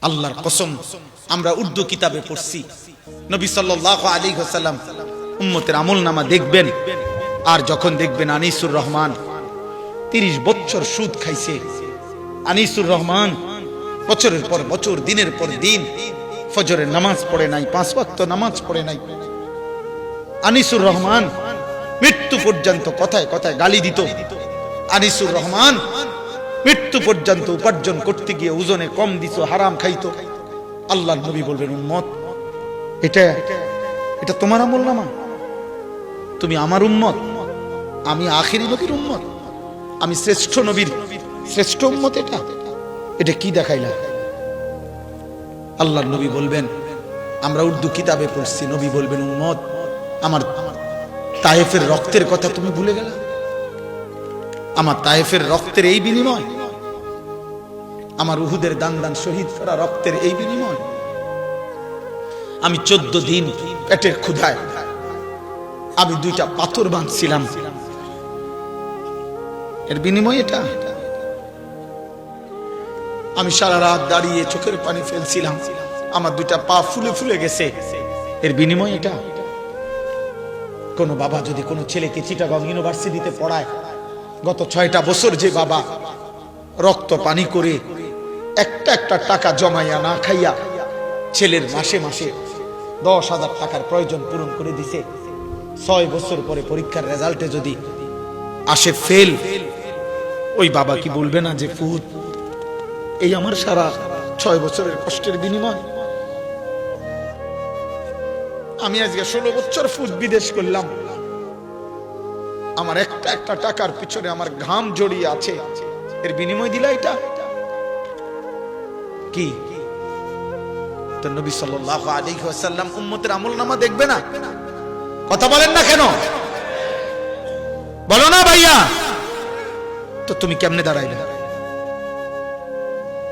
আল্লাহর কসম, আমরা উর্দু কিতাবে পড়ছি নবী সাল্লাল্লাহু আলাইহি ওয়াসাল্লাম উম্মতের আমলনামা দেখবেন, আর যখন দেখবেন আনিসুর রহমান 30 বছর সুদ খাইছে, আনিসুর রহমান বছরের পর বছর দিনের পর দিন ফজরের নামাজ পড়ে নাই, 5 ওয়াক্ত নামাজ পড়ে নাই, আনিসুর রহমান মৃত্যু পর্যন্ত কথায় কথায় গালি দিত, আনিসুর রহমান মৃত্যু পর্যন্ত উপার্জন করতে গিয়ে ওজনে কম দিত, হারাম খাইতো। আল্লাহর নবী বলবেন, উম্মত এটা এটা তোমার আমলনামা, তুমি আমার উম্মত, আমি আখিরি নবীর উম্মত, আমি শ্রেষ্ঠ নবীর শ্রেষ্ঠ উম্মত, এটা কি দেখাইলা? আল্লাহর নবী বলবেন, আমরা উর্দু কিতাবে পড়ছি, নবী বলবেন, উম্মত আমার তায়েফের রক্তের কথা তুমি ভুলে গেলা? আমার তায়েফের রক্তের এই বিনিময়, আমার উহুদের দান দান শহীদ করা রক্তের এই বিনিময়, আমি 14 দিন পেটের ক্ষুধায় আমি 2টা পাথর বাঁধছিলাম, এর বিনিময় এটা? আমি সারা রাত দাঁড়িয়ে চোখের পানি ফেলছিলাম, আমার 2টা পা ফুলে ফুলে গেছে, এর বিনিময় এটা? কোন বাবা যদি কোনো ছেলেকে চিটাগং ইউনিভার্সিটিতে পড়ায়, গত 6টা বছর যে বাবা রক্ত পানি করে একটা একটা টাকা জমাইয়া না খাইয়া ছেলের মাসে মাসে 10,000 টাকার প্রয়োজন পূরণ করে দিছে, 6 বছর পরে পরীক্ষার রেজাল্টে যদি আসে ফেল, ওই বাবা কি বলবে না যে ফুত এই আমার সারা 6 বছরের কষ্টের বিনিময়? আমি আজকে 16 বছর ফুট বিদেশ করলাম, আমার একটা একটা টাকার পিছনে আমার ঘাম জড়িয়ে আছে, এর বিনিময় দিলা এটা কি? তো নবী সাল্লাল্লাহু আলাইহি ওয়াসাল্লাম উম্মতের আমলনামা দেখবে না? কথা বলেন না কেন? বলো না ভাইয়া। তো তুমি কেমনে দাঁড়াইলে?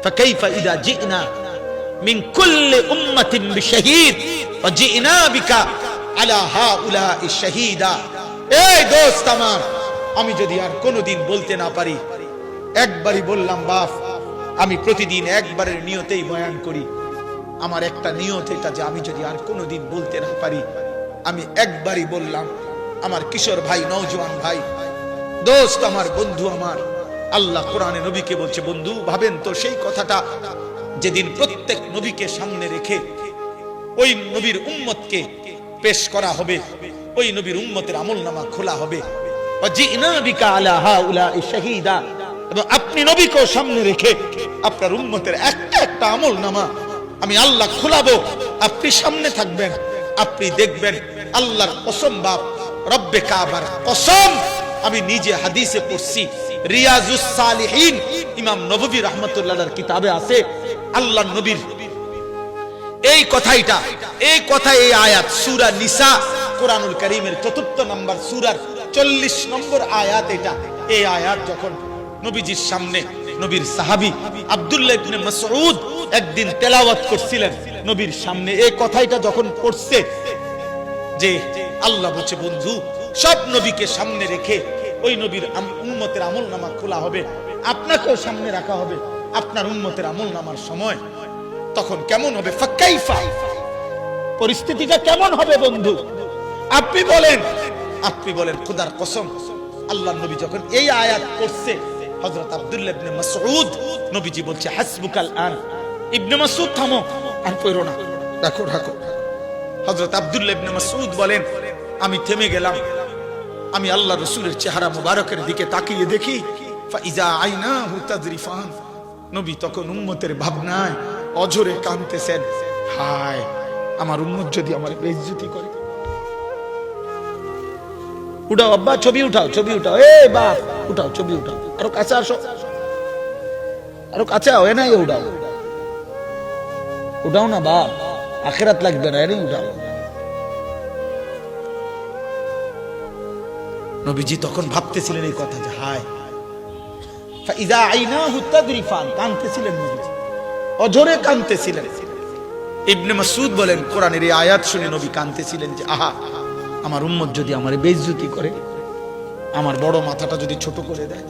ফাকাইফা ইযা জিনা মিন কুল্লি উম্মাতিন বিশাহীদ ওয়া জিনা বিকা আলা হাউলা'i শাহীদা। এই দোস্ত আমার, আমি যদি আর কোনোদিন বলতে না পারি, একবারই বললাম বাপ, আমি প্রতিদিন একবারের নিয়তেই বয়ান করি, আমার একটা নিয়ত এটা যে আমি যদি আর কোনোদিন বলতে না পারি, আমি একবারই বললাম। আমার কিশোর ভাই, নওজোয়ান ভাই, দোস্ত আমার, বন্ধু আমার, আল্লাহ কোরআনে নবীকে বলছে, বন্ধু ভাবেন তো সেই কথাটা যেদিন প্রত্যেক নবীকে সামনে রেখে ওই নবীর উম্মতকে পেশ করা হবে, ওই নবীর উম্মতের আমলনামা খোলা হবে, ওয়াজিনা বিকা আলা হাউলা'i শাহীদা, এবং আপনি নবীকে সামনে রেখে আপনার উম্মতের একটা একটা আমলনামা আমি আল্লাহ খোলাবো, আপনি সামনে থাকবেন, আপনি দেখবেন। আল্লাহর কসম বাপ, রব্বে কাবার কসম, আমি নিজে হাদিসে পড়ছি, রিয়াজুস সালিহিন ইমাম নববী রাহমাতুল্লাহর কিতাবে আছে, আল্লাহর নবীর এই কথাইটা, এই কথা, এই আয়াত সূরা নিসা কোরআনুল কারীমের 4 নম্বর সূরার 40 নম্বর আয়াত এটা। এই আয়াত যখন নবীজির সামনে নবীর সাহাবী আব্দুল্লাহ ইবনে মাসউদ একদিন তেলাওয়াত করছিলেন নবীর সামনে, এই কথাইটা যখন পড়ছে যে আল্লাহ বলছে, বন্ধু সব নবীকে সামনে রেখে ওই নবীর উম্মতের আমলনামা খোলা হবে, আপনাকেও সামনে রাখা হবে, আপনার উম্মতের আমলনামার সময় তখন কেমন হবে? ফাকাইফা, পরিস্থিতিটা কেমন হবে বন্ধু? আপনি বলেন, আপনি বলেন। খোদার কসম, আল্লাহর নবী যখন এই আয়াত পড়ছে, হযরত আব্দুল্লাহ ইবনে মাসউদ, নবীজি বলছে, হাসবুকাল আন, ইবনে মাসউদ থামো, আর পড়ো না, রাখো রাখো। হযরত আব্দুল্লাহ ইবনে মাসউদ বলেন, আমি থেমে গেলাম, আমি আল্লাহ রাসূলের চেহারা মুবারকের দিকে তাকিয়ে দেখি, ফাইজা আইনাহু তাযরিফান, নবী তখন উম্মতের ভাবনায় অঝরে কাঁদতেছেন, হায় আমার উম্মত যদি আমার বেইজ্জতি করে। উঠাও আব্বা, ছবি উঠাও, ছবি উঠাও, এই বাপ উঠাও, ছবি উঠাও, আরো কাছে আসো, আরো কাছে আও, এনাই উঠাও, উঠাও না বাপ, আখিরাত লাগবে না, এনে উঠাও। নবীজি তখন ভাবতেছিলেন এই কথা যে হায়, ফাইজা আইনাহু তাযরিফান, কাঁদতেছিলেন নবীজি, অঝরে কাঁদতেছিলেন। ইবনে মাসউদ বলেন, কোরআনের এই আয়াত শুনে নবী কাঁদতেছিলেন যে আহা, আমার উম্মত যদি আমার বেইজ্জতি করে, আমার বড় মাথাটা যদি ছোট করে দেয়,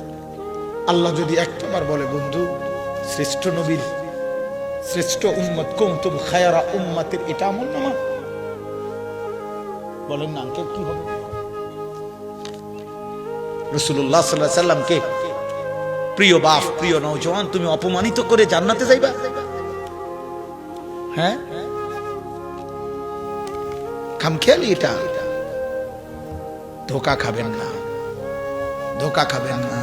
আল্লাহ যদি একটাবার বলে, বন্ধু শ্রেষ্ঠ নবীর শ্রেষ্ঠ উম্মত কুনতুম খায়রা উম্মাতিন, এটা আমল নামা? বলেন না আঙ্কেল, কি হবে? রাসূলুল্লাহ সাল্লাল্লাহু আলাইহি সাল্লামকে প্রিয় বাপ, প্রিয় নওজওয়ান, তুমি অপমানিত করে জান্নাতে যাইবা? হ্যাঁ, খামখেয়ালি এটা। ধোকা খাবেন না, ধোকা খাবেন না।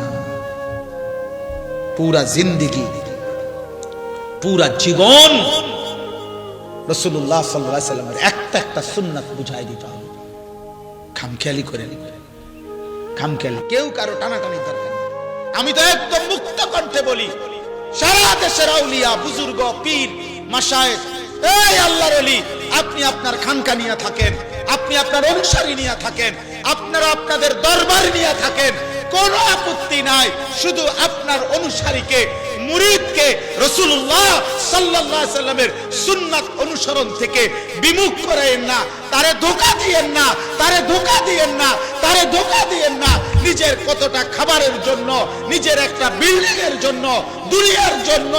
পুরা জিন্দেগি, পুরা জীবন রাসূলুল্লাহ সাল্লাল্লাহু আলাইহি সাল্লামের একটা একটা সুন্নাত বুঝাই দিতে হবে। খামখেয়ালি করেন, খামখেয়ালি। কেউ কারো টানাটানি দরকার নেই। আমি তো একদম মুক্ত কণ্ঠে বলি, সারা দেশের আউলিয়া, বুজুর্গ, পীর, মাশায়েখ, এই আল্লাহর ওলি, আপনি আপনার খানকা নিয়ে থাকেন, আপনি আপনার অনুসারী নিয়ে থাকেন, আপনারা আপনাদের দরবার নিয়ে থাকেন, কোনো আপত্তি নাই। শুধু আপনার অনুসারীকে, মুরিদকে রাসূলুল্লাহ সাল্লাল্লাহু আলাইহি সাল্লামের সুন্নাত অনুসরণ থেকে বিমুখ করেন না, তারে ধোঁকা দিয়েন না, তারে ধোঁকা দিয়েন না, তারে ধোঁকা দিয়েন না। নিজের কতটা খাবারের জন্য, নিজের একটা বিল্ডিং এর জন্য, দুনিয়ার জন্য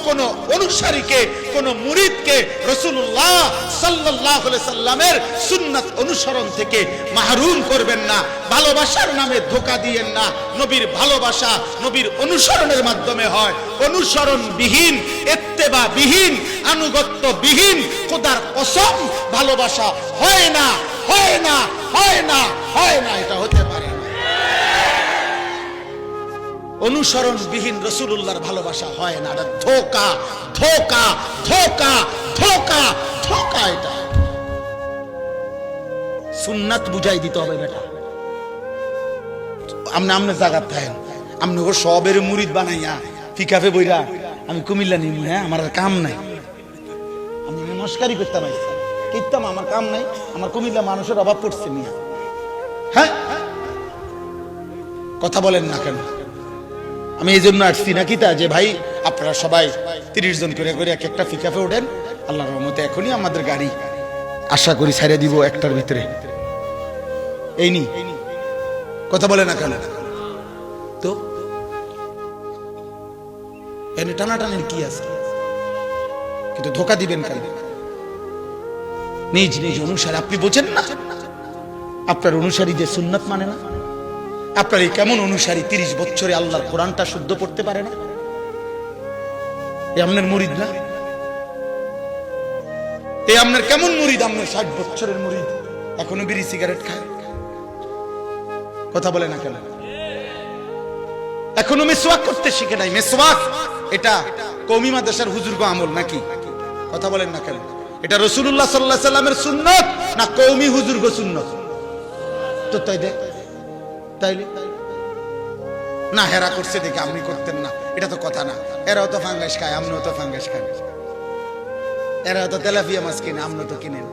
কোন অনুসারীকে, কোন মুরিদকে রাসূলুল্লাহ সাল্লাল্লাহু আলাইহি সাল্লামের সুন্নাত অনুসরণ থেকে মাহরুম করবেন না। ভালোবাসার নামে ধোঁকা দিয়েন না। নবীর ভালোবাসা নবীর অনুসরণের মাধ্যমে হয়। অনুসরণবিহীন, ইত্তেবাবিহীন, আনুগত্যবিহীন খোদার কসম ভালোবাসা হয় না, হয় না, হয় না, হয় না, এটা হতে পারে না। অনুসরণবিহীন রাসূলুল্লাহর ভালোবাসা হয় না। এটা ধোঁকা, ধোঁকা, ধোঁকা, ধোঁকা, ধোঁকা। এটা সুন্নাত বুঝাই দিতে হবে বেটা। আমনে আমনে জায়গা থাকেন, আমনে ও সবের মুরিদ বানাইয়া ফিকাফে বইরা আমি কুমিল্লা নিব, হ্যাঁ আমার কাম নাই। আমি নমস্কারই করতাম, কিতাম আমার কাম নাই, আমার কুমিল্লা মানুষের অভাব পড়ছে মিয়া। হ্যাঁ, কথা বলেন না কেন? আমি এই জন্য আসছি নাকি তা যে ভাই আপনারা সবাই 30 জন করে করে এক একটা ফিকাফে ওঠেন, আল্লাহর রহমতে এখনই আমাদের গাড়ি আশা করি ছেড়ে দিব একটার ভিতরে। এই নি কথা বলে না কেন? তো এনে টানাটানির কি আছে? কিন্তু ধোঁকা দিবেন কেন? নিজ নিজ অনুসারী আপনি বোঝেন না? আপনার অনুসারী যে সুন্নাত মানে না, আপনার এই কেমন অনুসারী 30 বছরে আল্লাহর কোরআনটা শুদ্ধ পড়তে পারে না? এই আপনার মুরিদ না? এই আপনার কেমন মুরিদ? আপনার 60 বছরের মুরিদ এখনো বিড়ি সিগারেট খায়। কথা বলে না কেন? এখনো মিসওয়াক করতে শিখে নাই। মিসওয়াক এটা কওমি মাদ্রাসার হুজুরগো আমল নাকি? কথা বলেন না কেন? এটা রাসূলুল্লাহ সাল্লাল্লাহু আলাইহি সাল্লামের সুন্নাত না কওমি হুজুরগো সুন্নাত? তো তাই দে, তাইলে না হেরা করছে দেখে আপনি করতেন না, এটা তো কথা না। এরাও তো ফাঙ্গাস খায়, আপনিও তো ফাঙ্গাস খান। এরাও তো তেলাপিয়া মাছ কিনে, আপনি তো কিনেন।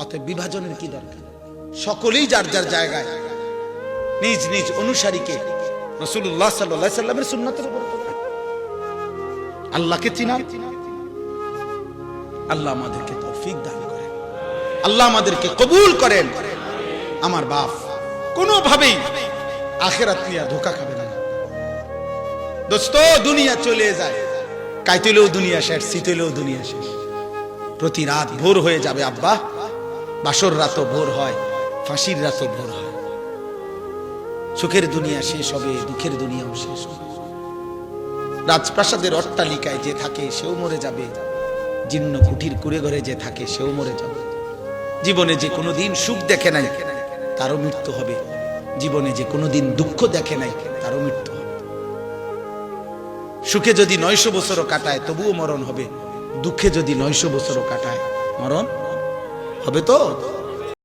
অতএব বিভাজনের কি দরকার? সকলেই যার যার জায়গায় নিজ নিজ অনুসারীকে রাসূলুল্লাহ সাল্লাল্লাহু আলাইহি সাল্লামের সুন্নাতের উপর আল্লাহকে চিনান। আল্লাহ আমাদেরকে তৌফিক দান করেন, আল্লাহ আমাদেরকে কবুল করেন। আমার বাপ কোনোভাবেই আখিরাত নিয়ে ধোঁকা খাবে না। দোস্ত, দুনিয়া চলে যায়, কাইতেলেও দুনিয়া শেষ, শীতেলেও দুনিয়া শেষ। প্রতি রাত ভোর হয়ে যাবে আব্বা, বাসর রাতও ভোর হয়, ফাঁসির রাতও ভোর হয়। সুখের দুনিয়া শেষ হবে, দুঃখের দুনিয়াও শেষ হবে। রাজপ্রাসাদের অট্টালিকায় যে থাকে সেও মরে যাবে, জীর্ণ কুঠির কুড়ে ঘরে যে থাকে সেও মরে যাবে। জীবনে যে কোনোদিন সুখ দেখে নাই তারও মৃত্যু হবে, জীবনে যে কোনোদিন দুঃখ দেখে নাই তারও মৃত্যু হবে। সুখে যদি 900 বছরও কাটায় তবুও মরণ হবে, দুঃখে যদি 900 বছরও কাটায় মরণ হবে। তো